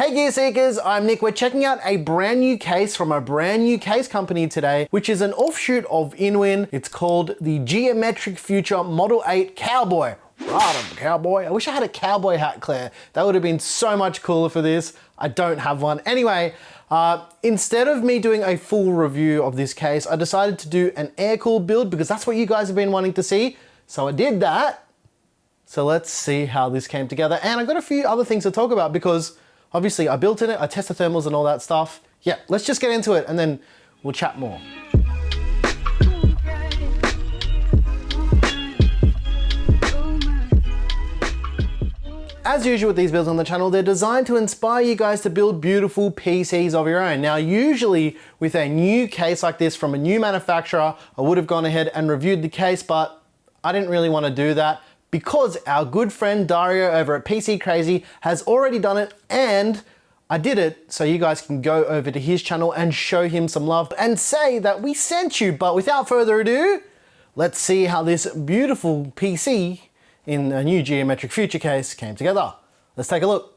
Hey Gear Seekers, I'm Nick. We're checking out a brand new case from a brand new case company today, which is an offshoot of InWin. It's called the Geometric Future Model 8 Cowboy. Right, Cowboy. I wish I had a cowboy hat, Claire. That would have been so much cooler for this. I don't have one. Anyway, instead of me doing a full review of this case, I decided to do an air-cooled build because that's what you guys have been wanting to see. So I did that. So let's see how this came together. And I've got a few other things to talk about because obviously I built in it, I tested thermals and all that stuff. Yeah, let's just get into it and then we'll chat more. As usual with these builds on the channel, they're designed to inspire you guys to build beautiful PCs of your own. Now, usually with a new case like this from a new manufacturer, I would have gone ahead and reviewed the case, but I didn't really want to do that because our good friend Dario over at PC Crazy has already done it, and I did it so you guys can go over to his channel and show him some love and say that we sent you. But without further ado, let's see how this beautiful PC in a new Geometric Future case came together. Let's take a look.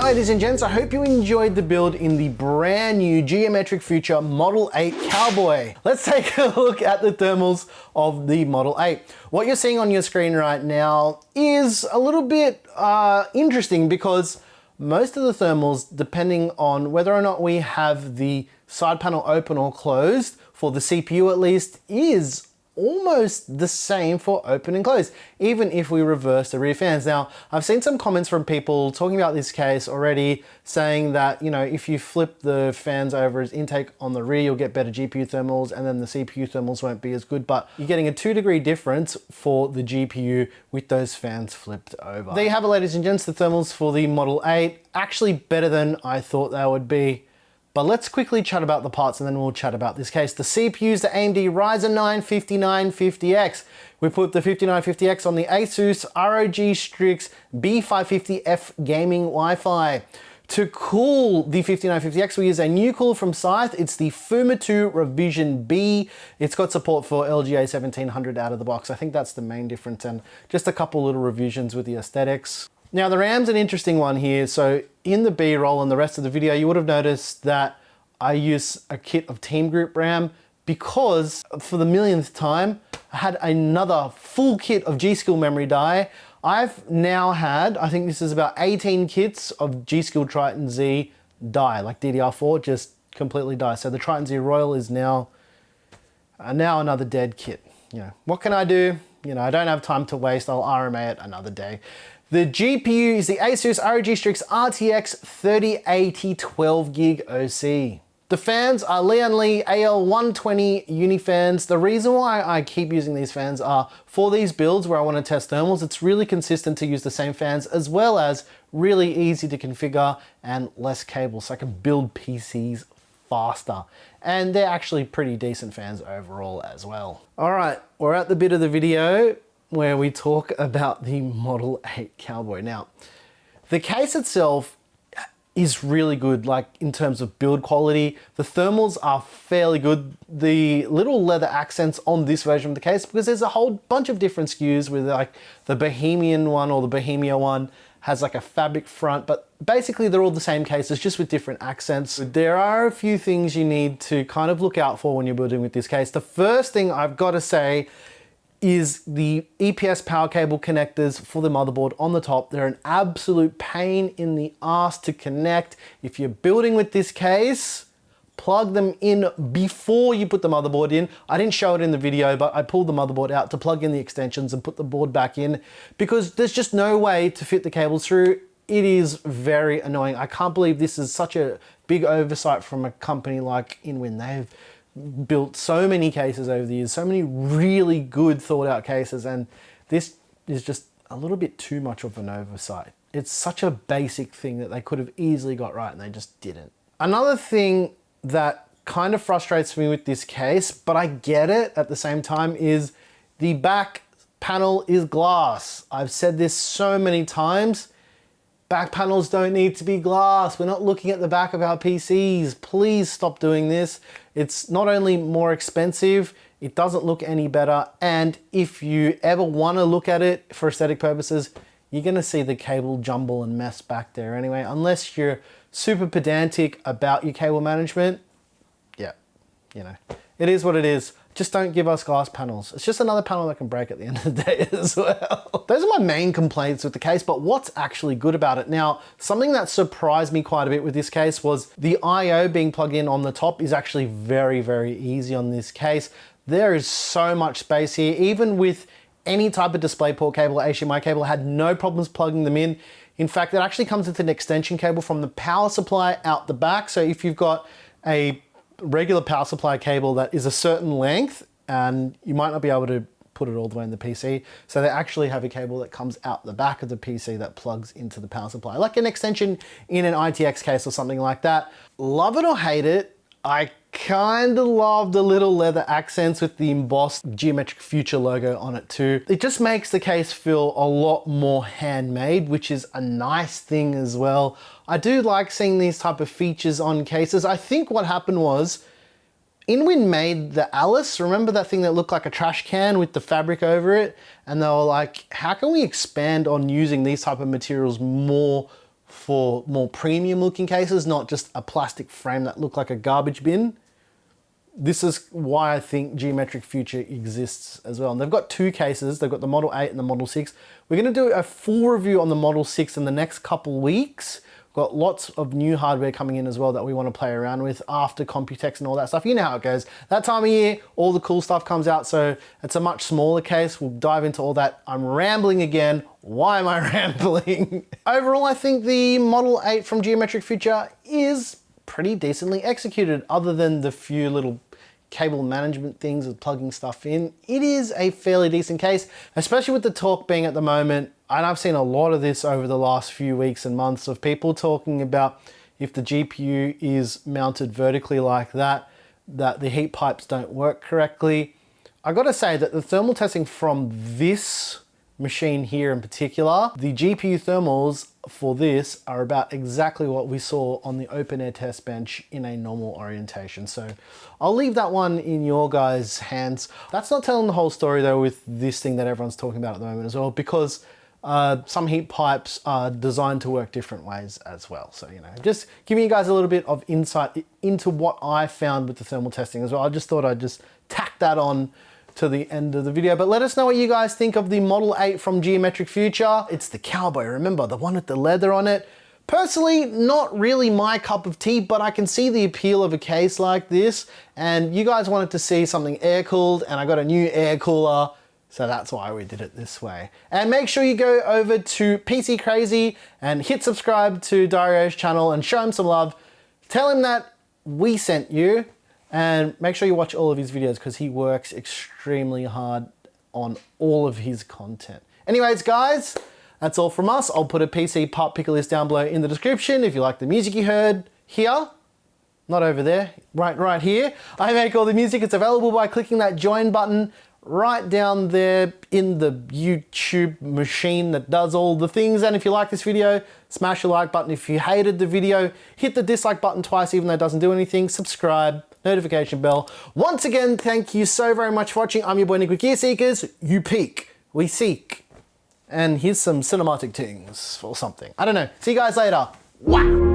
Ladies and gents, I hope you enjoyed the build in the brand new Geometric Future Model 8 Cowboy. Let's take a look at the thermals of the Model 8. What you're seeing on your screen right now is a little bit interesting because most of the thermals, depending on whether or not we have the side panel open or closed, for the CPU at least, is almost the same for open and closed, even if we reverse the rear fans. Now, I've seen some comments from people talking about this case already, saying that, you know, if you flip the fans over as intake on the rear, you'll get better GPU thermals and then the CPU thermals won't be as good, but you're getting a 2-degree difference for the GPU with those fans flipped over. There you have it, ladies and gents, the thermals for the Model 8. Actually better than I thought they would be. But let's quickly chat about the parts and then we'll chat about this case. The CPU is the AMD Ryzen 9 5950X. We put the 5950X on the Asus ROG STRIX B550F gaming Wi-Fi. To cool the 5950X, we use a new cooler from Scythe. It's the Fuma 2 Rev.B. It's got support for LGA 1700 out of the box. I think that's the main difference, and just a couple little revisions with the aesthetics. Now the RAM's an interesting one here. So in the B-roll and the rest of the video, you would have noticed that I use a kit of Team Group RAM because for the millionth time, I had another full kit of G-Skill memory die. I've now had, I think this is about 18 kits of G.Skill Triton Z die, like DDR4 just completely die. So the Triton Z Royal is now another dead kit. You know, what can I do? You know, I don't have time to waste. I'll RMA it another day. The GPU is the Asus ROG Strix RTX 3080 12GB OC. The fans are Lian AL120 uni fans. The reason why I keep using these fans are for these builds where I want to test thermals. It's really consistent to use the same fans, as well as really easy to configure and less cables, so I can build PCs faster. And they're actually pretty decent fans overall as well. All right, we're at the bit of the video where we talk about the Model 8 Cowboy. Now, the case itself is really good, like in terms of build quality. The thermals are fairly good. The little leather accents on this version of the case, because there's a whole bunch of different SKUs with like the Bohemian one or the Bohemia one has like a fabric front, but basically they're all the same cases, just with different accents. There are a few things you need to kind of look out for when you're building with this case. The first thing I've got to say is the EPS power cable connectors for the motherboard on the top. They're an absolute pain in the ass to connect. If you're building with this case, plug them in before you put the motherboard in. I didn't show it in the video, but I pulled the motherboard out to plug in the extensions and put the board back in, because there's just no way to fit the cables through. It is very annoying. I can't believe this is such a big oversight from a company like InWin. They've built so many cases over the years, so many really good thought out cases, and this is just a little bit too much of an oversight. It's such a basic thing that they could have easily got right and they just didn't. Another thing that kind of frustrates me with this case, but I get it at the same time, is the back panel is glass. I've said this so many times. Back panels don't need to be glass. We're not looking at the back of our PCs. Please stop doing this. It's not only more expensive, it doesn't look any better. And if you ever want to look at it for aesthetic purposes, you're going to see the cable jumble and mess back there anyway. Unless you're super pedantic about your cable management, yeah, you know, it is what it is. Just don't give us glass panels. It's just another panel that can break at the end of the day as well. Those are my main complaints with the case, but what's actually good about it? Now, something that surprised me quite a bit with this case was the I/O being plugged in on the top is actually very, very easy on this case. There is so much space here. Even with any type of DisplayPort cable or HDMI cable, I had no problems plugging them in. In fact, it actually comes with an extension cable from the power supply out the back. So if you've got a regular power supply cable that is a certain length, and you might not be able to put it all the way in the PC, so they actually have a cable that comes out the back of the PC that plugs into the power supply, like an extension in an ITX case or something like that. Love it or hate it, I kind of love the little leather accents with the embossed Geometric Future logo on it too. It just makes the case feel a lot more handmade, which is a nice thing as well. I do like seeing these type of features on cases. I think what happened was InWin made the Alice, remember that thing that looked like a trash can with the fabric over it? And they were like, how can we expand on using these type of materials more for more premium looking cases, not just a plastic frame that looked like a garbage bin? This is why I think Geometric Future exists as well. And they've got two cases. They've got the Model 8 and the Model 6. We're going to do a full review on the Model 6 in the next couple weeks. Got lots of new hardware coming in as well that we want to play around with after Computex and all that stuff. You know how it goes. That time of year, all the cool stuff comes out, so it's a much smaller case. We'll dive into all that. I'm rambling again. Why am I rambling? Overall, I think the Model 8 from Geometric Future is pretty decently executed, other than the few little cable management things with plugging stuff in. It is a fairly decent case, especially with the talk being at the moment. And I've seen a lot of this over the last few weeks and months of people talking about if the GPU is mounted vertically like that, that the heat pipes don't work correctly. I gotta say that the thermal testing from this machine here in particular, the GPU thermals for this are about exactly what we saw on the open air test bench in a normal orientation. So I'll leave that one in your guys' hands. That's not telling the whole story though with this thing that everyone's talking about at the moment as well, because some heat pipes are designed to work different ways as well. So, you know, just giving you guys a little bit of insight into what I found with the thermal testing as well. I just thought I'd just tack that on to the end of the video. But let us know what you guys think of the Model 8 from Geometric Future. It's the Cowboy, remember, the one with the leather on it. Personally, not really my cup of tea, but I can see the appeal of a case like this. And you guys wanted to see something air-cooled, and I got a new air cooler, so that's why we did it this way. And make sure you go over to PC Crazy and hit subscribe to Dario's channel and show him some love. Tell him that we sent you, and make sure you watch all of his videos because he works extremely hard on all of his content. Anyways, guys, that's all from us. I'll put a PC part picker list down below in the description if you like the music you heard here. Not over there, right here. I make all the music. It's available by clicking that join button right down there in the YouTube machine that does all the things. And if you like this video, smash the like button. If you hated the video, hit the dislike button twice, even though it doesn't do anything. Subscribe, notification bell. Once again, thank you so very much for watching. I'm your boy Nick with Gear Seekers. You peek, we seek. And here's some cinematic tings or something. I don't know. See you guys later. Wow.